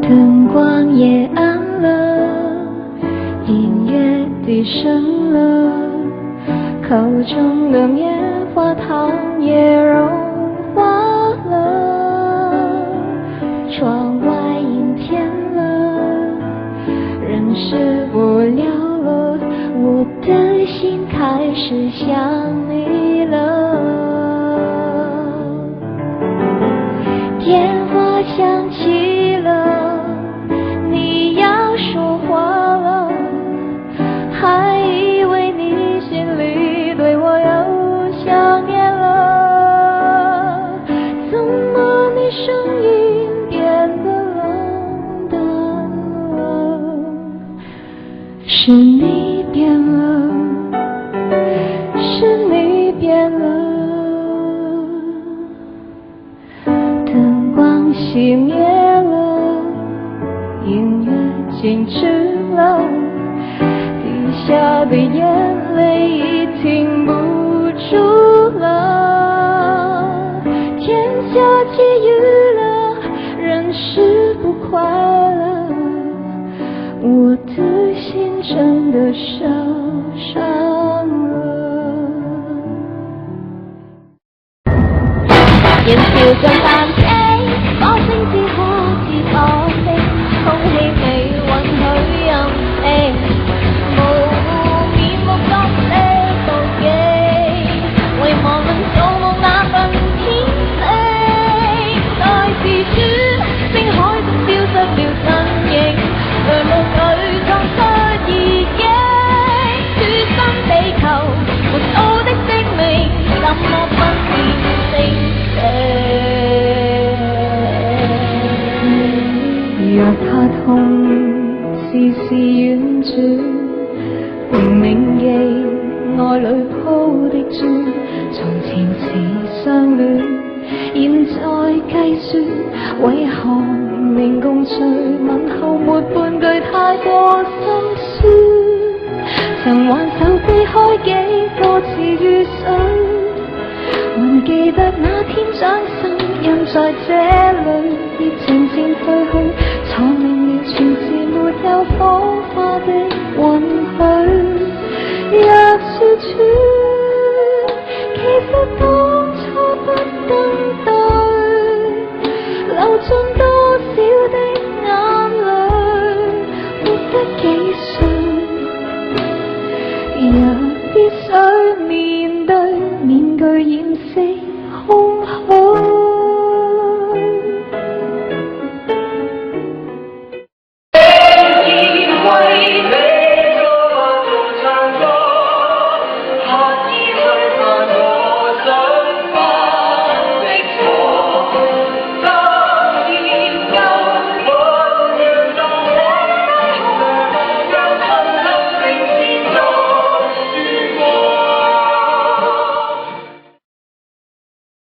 灯光也暗了，音乐低声了，口中的棉花糖也融化了，窗外阴天了，人是不了了，我的心开始想你了。电话响起了，你要说话了，还以为你心里对我又想念了，怎么你声音变得冷淡了？是你变了，是你变了。灯光熄灭了，音乐静止了，滴下的眼泪已停不住了，天下起雨了，人是不快乐，我的心真的受伤了。燃燒像彈起，火星只可接我飛，空氣未允許任氣，無面目作的妒忌，為忘論做夢那份天地，在自主星海中消失了身影，在夢裏創出意境，處身地球沒到的證明，怎麼分辨星若怕痛，事事婉轉，明明記愛裏鋪的磚，從前是相戀，現在計算，為何明明共聚，問候沒半句太過心酸，曾挽手避開幾個次雨水，還記得那天掌心印在這裏，已漸漸退去，錯明了全是沒有火花的允許。若說穿，其實